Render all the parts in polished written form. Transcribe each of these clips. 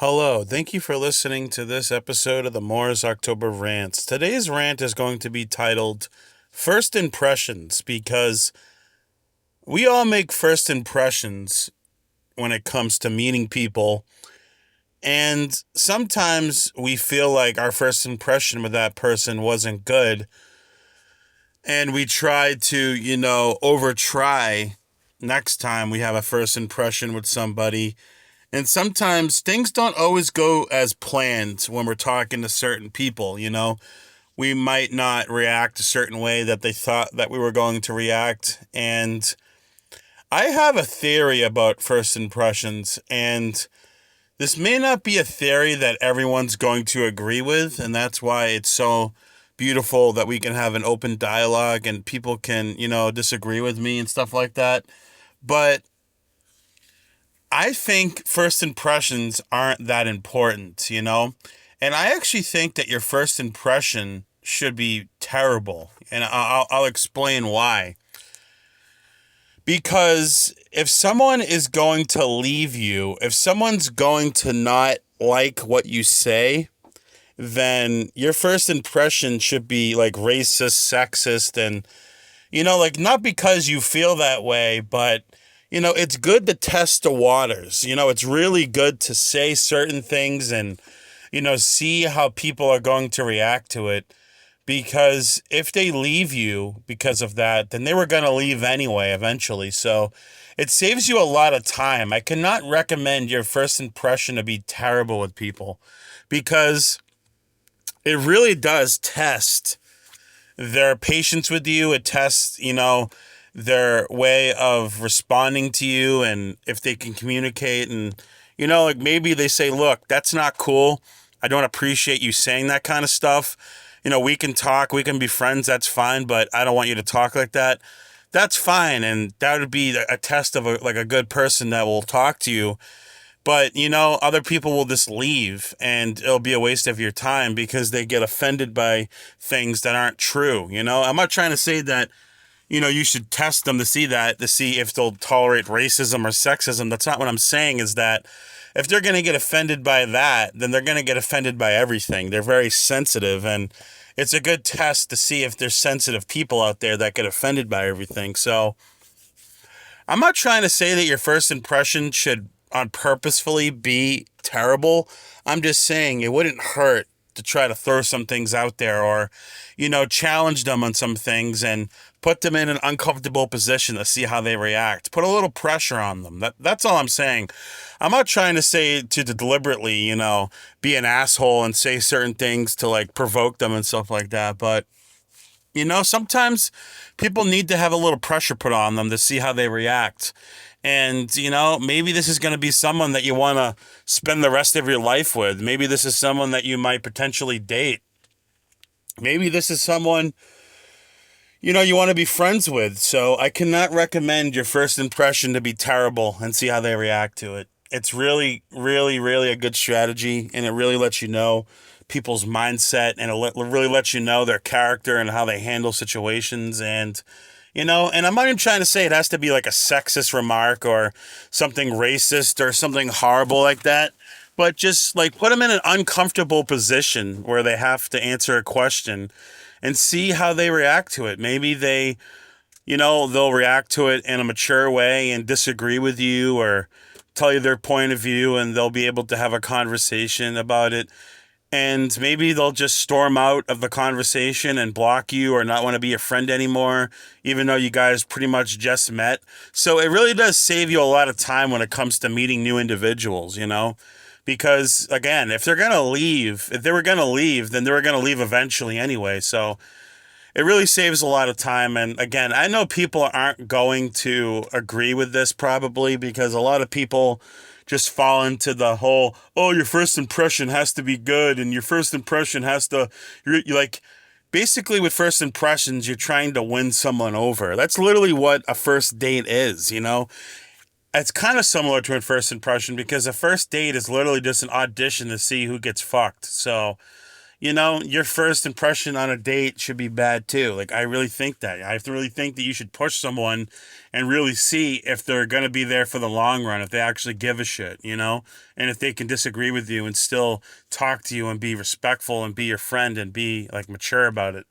Hello, thank you for listening to this episode of the Moore's October Rants. Today's rant is going to be titled First Impressions because we all make first impressions when it comes to meeting people, and sometimes we feel like our first impression with that person wasn't good, and we try to, over try next time we have a first impression with somebody. And sometimes things don't always go as planned when we're talking to certain people, We might not react a certain way that they thought that we were going to react. And I have a theory about first impressions, and this may not be a theory that everyone's going to agree with, and that's why it's so beautiful that we can have an open dialogue and people can, disagree with me and stuff like that. But I think first impressions aren't that important, And I actually think that your first impression should be terrible. And I'll explain why. Because if someone is going to leave you, if someone's going to not like what you say, then your first impression should be like racist, sexist, and, not because you feel that way, but it's good to test the waters. It's really good to say certain things and, see how people are going to react to it. Because if they leave you because of that, then they were going to leave anyway eventually. So it saves you a lot of time. I cannot recommend your first impression to be terrible with people because it really does test their patience with you. It tests, their way of responding to you and if they can communicate. And, like maybe they say, look, that's not cool. I don't appreciate you saying that kind of stuff. We can talk, we can be friends, that's fine, but I don't want you to talk like that. That's fine. And that would be a test of a good person that will talk to you. But, other people will just leave and it'll be a waste of your time because they get offended by things that aren't true. I'm not trying to say that, you should test them to see if they'll tolerate racism or sexism. That's not what I'm saying, is that if they're going to get offended by that, then they're going to get offended by everything. They're very sensitive, and it's a good test to see if there's sensitive people out there that get offended by everything. So I'm not trying to say that your first impression should on purposefully be terrible. I'm just saying it wouldn't hurt to try to throw some things out there or, challenge them on some things and put them in an uncomfortable position to see how they react. Put a little pressure on them. That's all I'm saying. I'm not trying to say to deliberately, be an asshole and say certain things to like provoke them and stuff like that. But, sometimes people need to have a little pressure put on them to see how they react. And, maybe this is going to be someone that you want to spend the rest of your life with. Maybe this is someone that you might potentially date. Maybe this is someone, you want to be friends with. So I cannot recommend your first impression to be terrible and see how they react to it. It's really, really, really a good strategy, and it really lets you know people's mindset, and it really lets you know their character and how they handle situations. And and I'm not even trying to say it has to be like a sexist remark or something racist or something horrible like that, but just like put them in an uncomfortable position where they have to answer a question and see how they react to it. Maybe they'll react to it in a mature way and disagree with you or tell you their point of view, and they'll be able to have a conversation about it. And maybe they'll just storm out of the conversation and block you or not want to be your friend anymore, even though you guys pretty much just met. So it really does save you a lot of time when it comes to meeting new individuals, because again, if they were going to leave, then they were going to leave eventually anyway. So it really saves a lot of time. And again, I know people aren't going to agree with this probably because a lot of people just fall into the whole, oh, your first impression has to be good and your first impression has to, you're like, basically with first impressions, you're trying to win someone over. That's literally what a first date is, It's kind of similar to a first impression because a first date is literally just an audition to see who gets fucked. So, your first impression on a date should be bad too. Like, I really think that. I have to really think that you should push someone and really see if they're going to be there for the long run, if they actually give a shit, and if they can disagree with you and still talk to you and be respectful and be your friend and be like mature about it.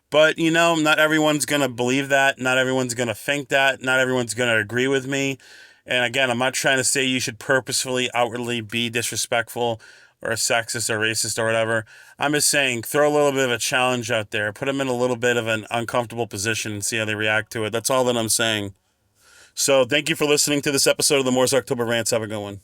But, not everyone's going to believe that. Not everyone's going to think that. Not everyone's going to agree with me. And again, I'm not trying to say you should purposefully, outwardly be disrespectful or sexist or racist or whatever. I'm just saying throw a little bit of a challenge out there. Put them in a little bit of an uncomfortable position and see how they react to it. That's all that I'm saying. So thank you for listening to this episode of the Moore's October Rants. Have a good one.